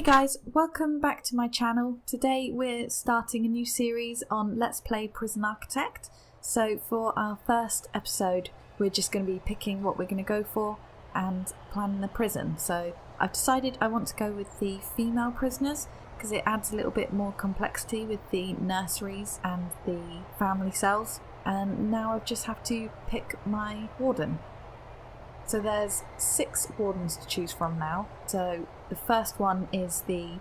Hey guys, welcome back to my channel. Today we're starting a new series on Let's Play Prison Architect. So for our first episode we're just going to be picking what we're going to go for and planning the prison. So I've decided I want to go with the female prisoners because it adds a little bit more complexity with the nurseries and the family cells. And now I just have to pick my warden. So there's 6 wardens to choose from now. So the first one is the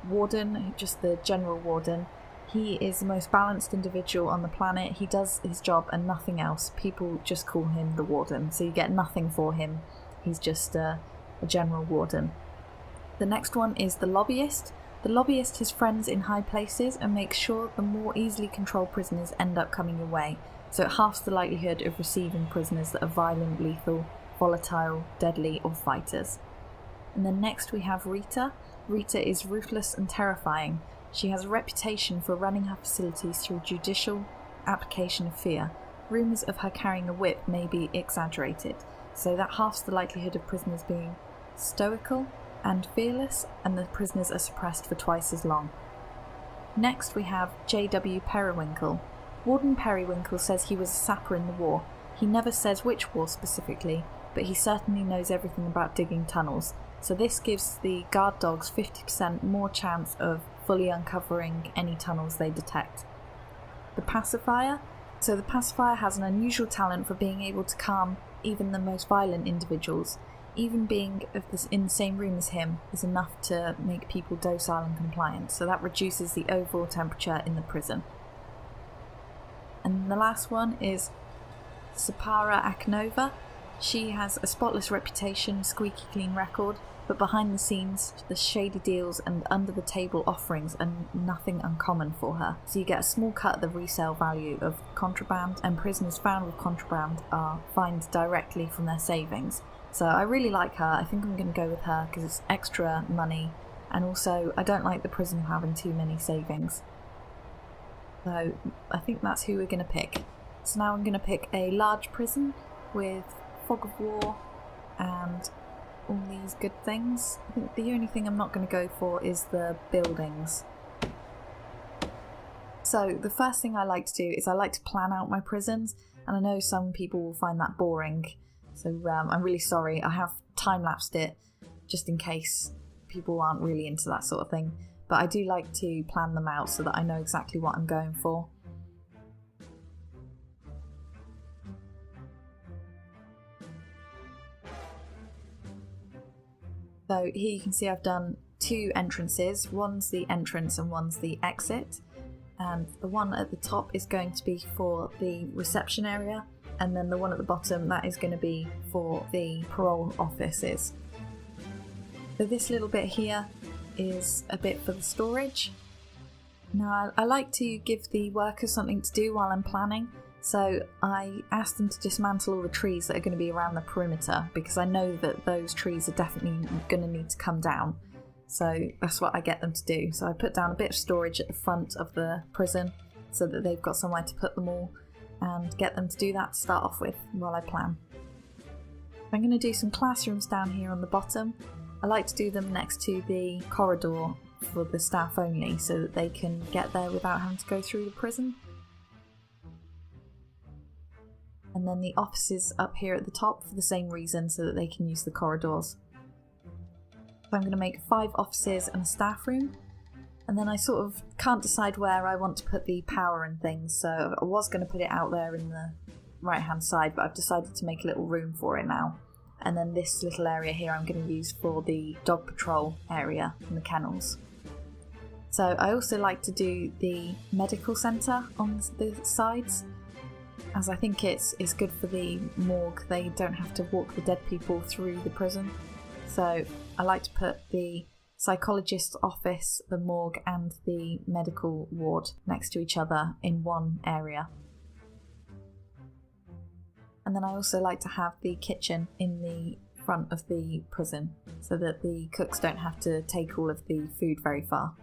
warden, just the general warden. He is the most balanced individual on the planet. He does his job and nothing else. People just call him the warden, so you get nothing for him. He's just a general warden. The next one is the lobbyist. The lobbyist has friends in high places and makes sure the more easily controlled prisoners end up coming your way. So it halves the likelihood of receiving prisoners that are violent, lethal, volatile, deadly or fighters. And then next we have Rita. Rita is ruthless and terrifying. She has a reputation for running her facilities through judicial application of fear. Rumours of her carrying a whip may be exaggerated, so that halves the likelihood of prisoners being stoical and fearless, and the prisoners are suppressed for twice as long. Next we have J.W. Periwinkle. Warden Periwinkle says he was a sapper in the war. He never says which war specifically, but he certainly knows everything about digging tunnels, so this gives the guard dogs 50% more chance of fully uncovering any tunnels they detect. The pacifier. So the pacifier has an unusual talent for being able to calm even the most violent individuals. Even being in the same room as him is enough to make people docile and compliant, so that reduces the overall temperature in the prison. And the last one is Sapara Aknova. She has a spotless reputation, squeaky clean record, but behind the scenes, the shady deals and under the table offerings are nothing uncommon for her. So you get a small cut of the resale value of contraband, and prisoners found with contraband are fined directly from their savings. So I really like her. I think I'm going to go with her because it's extra money, and also I don't like the prison having too many savings. So I think that's who we're going to pick. So now I'm going to pick a large prison with fog of war and all these good things. I think the only thing I'm not going to go for is the buildings. So the first thing I like to do is I like to plan out my prisons, and I know some people will find that boring, so I'm really sorry. I have time-lapsed it just in case people aren't really into that sort of thing, but I do like to plan them out so that I know exactly what I'm going for. So here you can see I've done 2 entrances. One's the entrance and one's the exit. And the one at the top is going to be for the reception area, and then the one at the bottom, that is going to be for the parole offices. So this little bit here is a bit for the storage. Now I like to give the workers something to do while I'm planning. So I asked them to dismantle all the trees that are going to be around the perimeter, because I know that those trees are definitely going to need to come down. So that's what I get them to do. So I put down a bit of storage at the front of the prison so that they've got somewhere to put them all, and get them to do that to start off with while I plan. I'm going to do some classrooms down here on the bottom. I like to do them next to the corridor for the staff only, so that they can get there without having to go through the prison. And then the offices up here at the top for the same reason, so that they can use the corridors. So I'm going to make 5 offices and a staff room, and then I sort of can't decide where I want to put the power and things, so I was going to put it out there in the right hand side, but I've decided to make a little room for it now. And then this little area here I'm going to use for the dog patrol area and the kennels. So I also like to do the medical centre on the sides, as I think it's good for the morgue. They don't have to walk the dead people through the prison. So I like to put the psychologist's office, the morgue and the medical ward next to each other in one area. And then I also like to have the kitchen in the front of the prison so that the cooks don't have to take all of the food very far.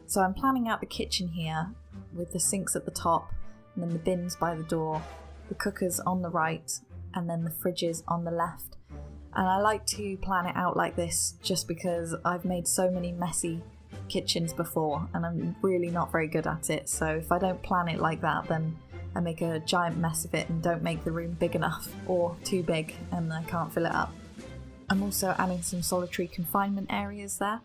So I'm planning out the kitchen here with the sinks at the top, and then the bins by the door, the cookers on the right, and then the fridges on the left. And I like to plan it out like this just because I've made so many messy kitchens before and I'm really not very good at it. So if I don't plan it like that, then I make a giant mess of it and don't make the room big enough or too big and I can't fill it up. I'm also adding some solitary confinement areas there.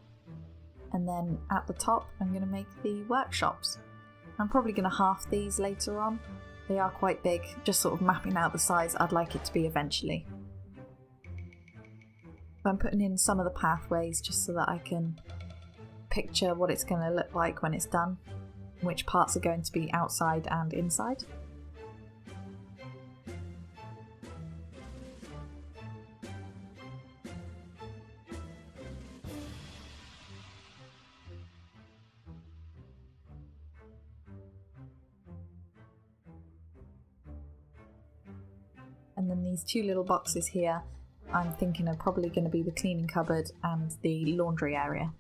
And then at the top I'm going to make the workshops. I'm probably going to half these later on. They are quite big, just sort of mapping out the size I'd like it to be eventually. I'm putting in some of the pathways just so that I can picture what it's going to look like when it's done, which parts are going to be outside and inside. And then these two little boxes here, I'm thinking are probably going to be the cleaning cupboard and the laundry area.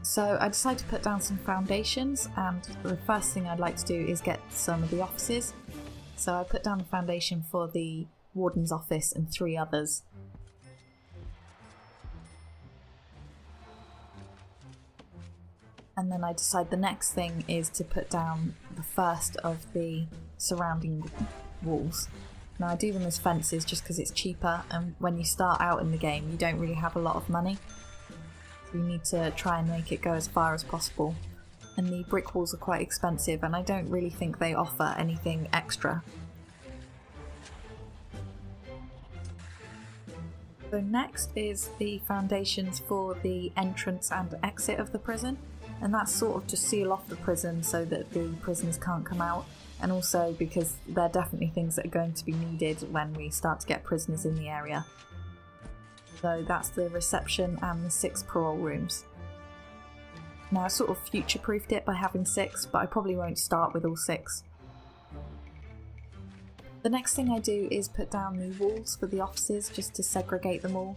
So I decided to put down some foundations, and the first thing I'd like to do is get some of the offices. So I put down the foundation for the warden's office and 3 others. And then I decide the next thing is to put down the first of the surrounding walls. Now I do them as fences just because it's cheaper, and when you start out in the game you don't really have a lot of money. So you need to try and make it go as far as possible. And the brick walls are quite expensive and I don't really think they offer anything extra. So next is the foundations for the entrance and exit of the prison, and that's sort of to seal off the prison so that the prisoners can't come out, and also because they're definitely things that are going to be needed when we start to get prisoners in the area. So that's the reception and the 6 parole rooms. Now I sort of future-proofed it by having 6, but I probably won't start with all 6. The next thing I do is put down the walls for the offices just to segregate them all.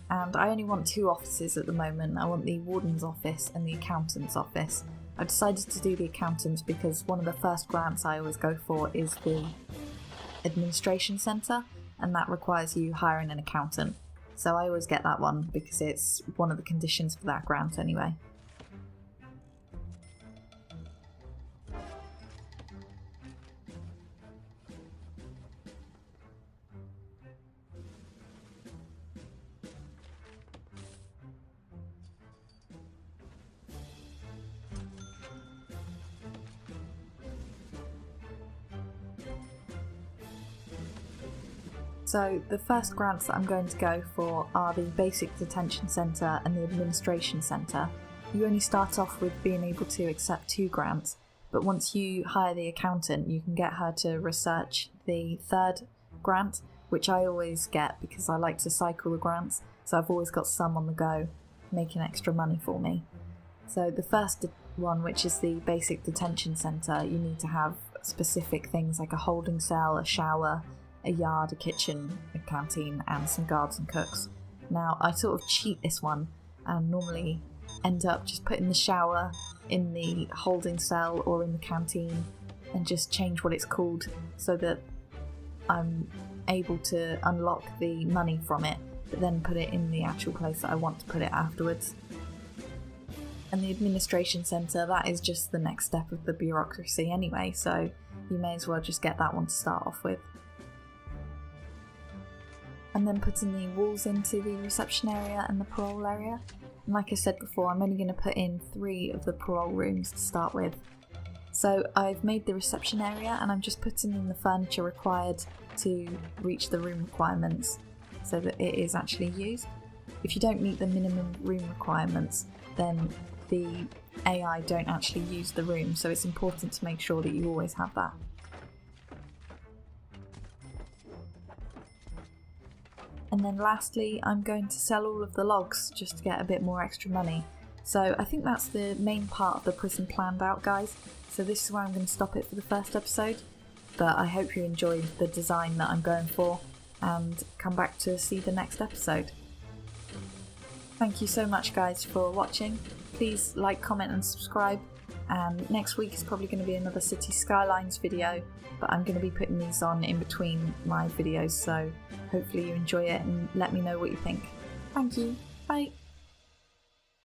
And I only want 2 offices at the moment. I want the warden's office and the accountant's office. I've decided to do the accountant's because one of the first grants I always go for is the administration centre, and that requires you hiring an accountant. So I always get that one because it's one of the conditions for that grant anyway. So the first grants that I'm going to go for are the Basic Detention Centre and the Administration Centre. You only start off with being able to accept 2 grants, but once you hire the accountant you can get her to research the 3rd grant, which I always get because I like to cycle the grants, so I've always got some on the go, making extra money for me. So the first one, which is the Basic Detention Centre, you need to have specific things like a holding cell, a shower, a yard, a kitchen, a canteen, and some guards and cooks. Now I sort of cheat this one and normally end up just putting the shower in the holding cell or in the canteen and just change what it's called so that I'm able to unlock the money from it, but then put it in the actual place that I want to put it afterwards. And the administration centre, that is just the next step of the bureaucracy anyway, so you may as well just get that one to start off with. And then putting the walls into the reception area and the parole area. And like I said before, I'm only going to put in 3 of the parole rooms to start with. So I've made the reception area and I'm just putting in the furniture required to reach the room requirements so that it is actually used. If you don't meet the minimum room requirements, then the AI don't actually use the room, so it's important to make sure that you always have that. And then lastly, I'm going to sell all of the logs just to get a bit more extra money. So I think that's the main part of the prison planned out, guys. So this is where I'm going to stop it for the first episode. but I hope you enjoyed the design that I'm going for and come back to see the next episode. Thank you so much guys for watching. Please like, comment and subscribe, and next week is probably going to be another City Skylines video, but I'm going to be putting these on in between my videos, so hopefully you enjoy it and let me know what you think. Thank you, bye!